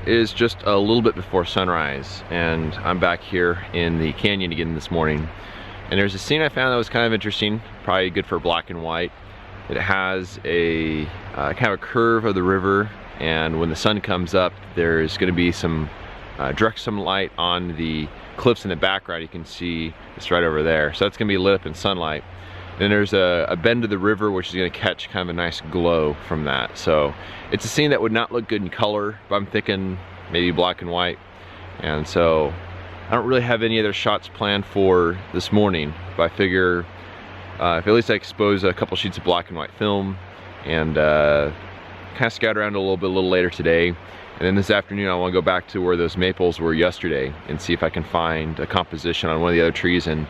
It is just a little bit before sunrise, and I'm back here in the canyon again this morning. And there's a scene I found that was kind of interesting, probably good for black and white. It has a kind of a curve of the river, and when the sun comes up, there's going to be some direct sunlight on the cliffs in the background. You can see it's right over there, so that's going to be lit up in sunlight. Then there's a bend of the river which is going to catch kind of a nice glow from that. So it's a scene that would not look good in color, but I'm thinking maybe black and white. And so I don't really have any other shots planned for this morning, but I figure if at least I expose a couple sheets of black and white film and kind of scout around a little later today. And then this afternoon I want to go back to where those maples were yesterday and see if I can find a composition on one of the other trees, and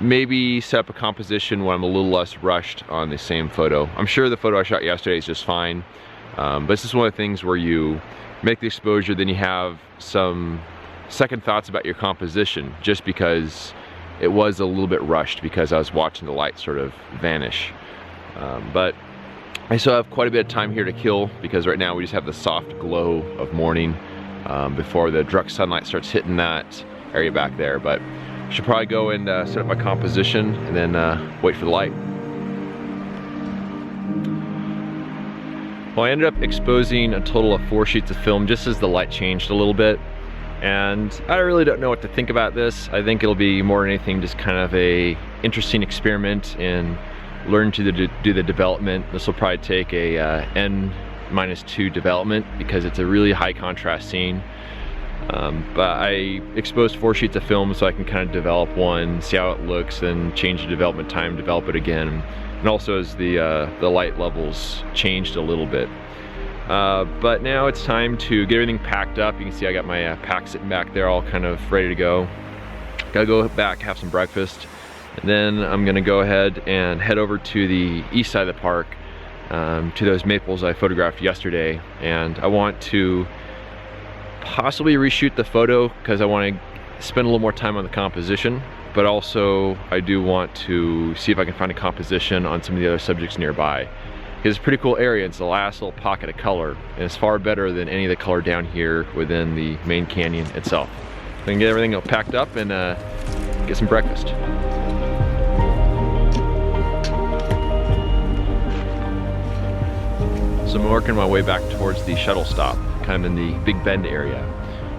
maybe set up a composition when I'm a little less rushed on the same photo. I'm sure the photo I shot yesterday is just fine, but this is one of the things where you make the exposure, then you have some second thoughts about your composition, just because it was a little bit rushed because I was watching the light sort of vanish. But I still have quite a bit of time here to kill, because right now we just have the soft glow of morning before the direct sunlight starts hitting that area back there. But I should probably go and set up my composition and then wait for the light. Well, I ended up exposing a total of 4 sheets of film just as the light changed a little bit. And I really don't know what to think about this. I think it'll be more than anything just kind of a interesting experiment in learning to do the development. This will probably take a N-2 development because it's a really high contrast scene. But I exposed 4 sheets of film so I can kind of develop one, see how it looks, then change the development time, develop it again. And also as the light levels changed a little bit. But now it's time to get everything packed up. You can see I got my pack sitting back there all kind of ready to go. Gotta go back, have some breakfast, and then I'm gonna go ahead and head over to the east side of the park, to those maples I photographed yesterday. And I want to possibly reshoot the photo because I want to spend a little more time on the composition, but also I do want to see if I can find a composition on some of the other subjects nearby. It's a pretty cool area. It's the last little pocket of color, and it's far better than any of the color down here within the main canyon itself. So I can get everything packed up and get some breakfast. So I'm working my way back towards the shuttle stop, kind of in the Big Bend area.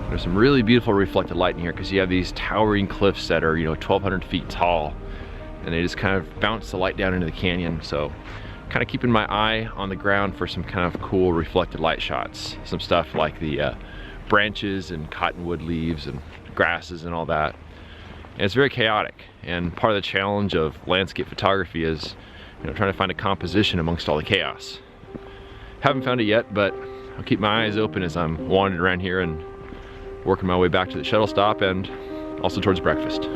There's some really beautiful reflected light in here because you have these towering cliffs that are, 1,200 feet tall, and they just kind of bounce the light down into the canyon. So kind of keeping my eye on the ground for some kind of cool reflected light shots. Some stuff like the branches and cottonwood leaves and grasses and all that. And it's very chaotic, and part of the challenge of landscape photography is trying to find a composition amongst all the chaos. Haven't found it yet, but I'll keep my eyes open as I'm wandering around here and working my way back to the shuttle stop and also towards breakfast.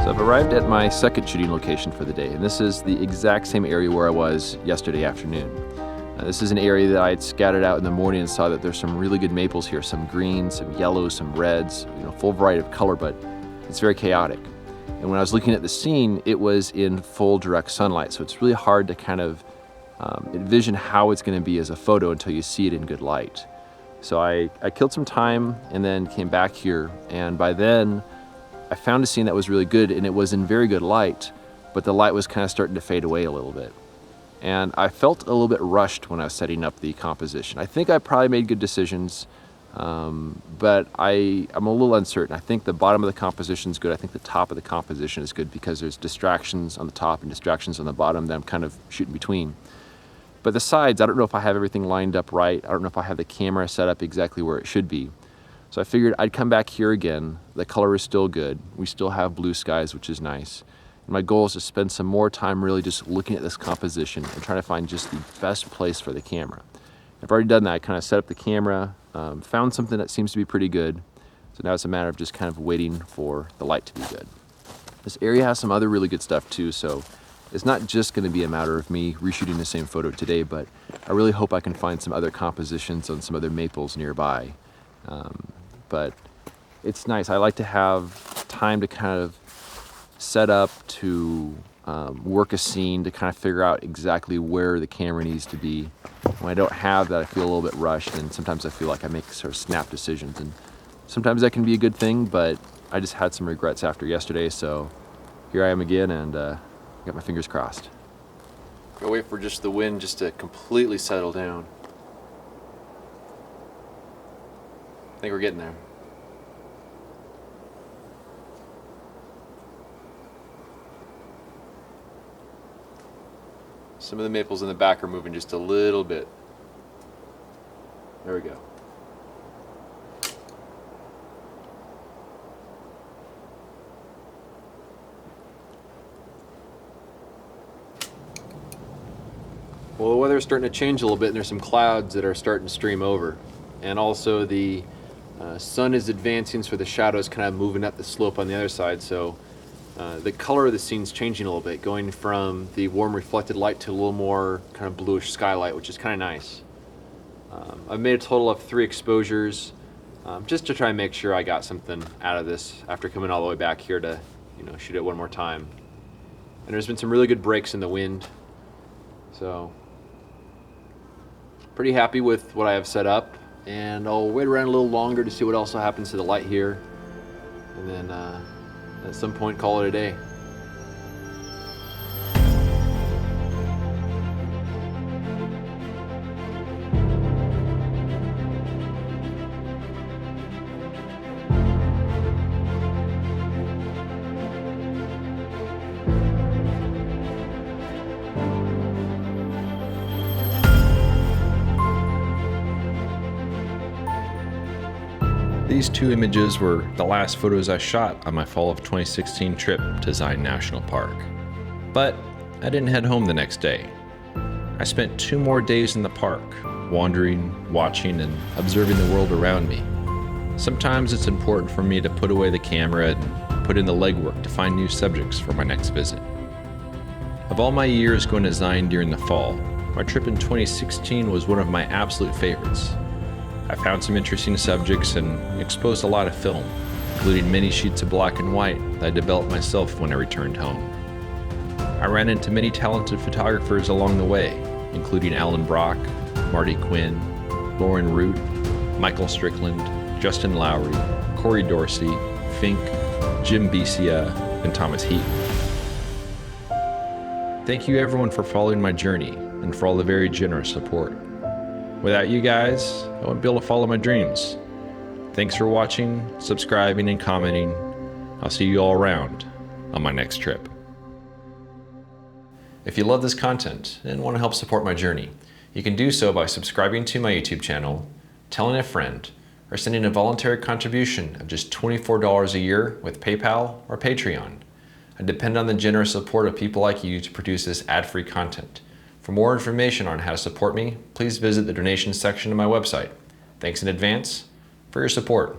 I've arrived at my second shooting location for the day, and this is the exact same area where I was yesterday afternoon. This is an area that I had scattered out in the morning and saw that there's some really good maples here, some greens, some yellows, some reds, full variety of color, but it's very chaotic. And when I was looking at the scene, it was in full direct sunlight, so it's really hard to kind of envision how it's going to be as a photo until you see it in good light. So I killed some time and then came back here, and by then I found a scene that was really good, and it was in very good light, but the light was kind of starting to fade away a little bit. And I felt a little bit rushed when I was setting up the composition. I think I probably made good decisions, but I'm a little uncertain. I think the bottom of the composition is good. I think the top of the composition is good because there's distractions on the top and distractions on the bottom that I'm kind of shooting between. But the sides, I don't know if I have everything lined up right. I don't know if I have the camera set up exactly where it should be. So I figured I'd come back here again. The color is still good. We still have blue skies, which is nice. And my goal is to spend some more time really just looking at this composition and trying to find just the best place for the camera. I've already done that. I kind of set up the camera, found something that seems to be pretty good. So now it's a matter of just kind of waiting for the light to be good. This area has some other really good stuff too, so it's not just going to be a matter of me reshooting the same photo today, but I really hope I can find some other compositions on some other maples nearby. But it's nice. I like to have time to kind of set up, to work a scene, to kind of figure out exactly where the camera needs to be. When I don't have that, I feel a little bit rushed, and sometimes I feel like I make sort of snap decisions. And sometimes that can be a good thing, but I just had some regrets after yesterday, so here I am again, and got my fingers crossed. Gotta wait for just the wind just to completely settle down. I think we're getting there. Some of the maples in the back are moving just a little bit. There we go. Well, the weather's starting to change a little bit, and there's some clouds that are starting to stream over. And also the sun is advancing, so the shadow's kind of moving up the slope on the other side. So the color of the scene's changing a little bit, going from the warm reflected light to a little more kind of bluish skylight, which is kind of nice. I've made a total of 3 exposures, just to try and make sure I got something out of this after coming all the way back here to, shoot it one more time. And there's been some really good breaks in the wind, so pretty happy with what I have set up. And I'll wait around a little longer to see what else happens to the light here, and then at some point call it a day. These 2 images were the last photos I shot on my fall of 2016 trip to Zion National Park. But I didn't head home the next day. I spent 2 more days in the park, wandering, watching, and observing the world around me. Sometimes it's important for me to put away the camera and put in the legwork to find new subjects for my next visit. Of all my years going to Zion during the fall, my trip in 2016 was one of my absolute favorites. I found some interesting subjects and exposed a lot of film, including many sheets of black and white that I developed myself when I returned home. I ran into many talented photographers along the way, including Alan Brock, Marty Quinn, Lauren Root, Michael Strickland, Justin Lowry, Corey Dorsey, Fink, Jim Becia, and Thomas Heaton. Thank you everyone for following my journey and for all the very generous support. Without you guys, I wouldn't be able to follow my dreams. Thanks for watching, subscribing, and commenting. I'll see you all around on my next trip. If you love this content and want to help support my journey, you can do so by subscribing to my YouTube channel, telling a friend, or sending a voluntary contribution of just $24 a year with PayPal or Patreon. I depend on the generous support of people like you to produce this ad-free content. For more information on how to support me, please visit the donations section of my website. Thanks in advance for your support.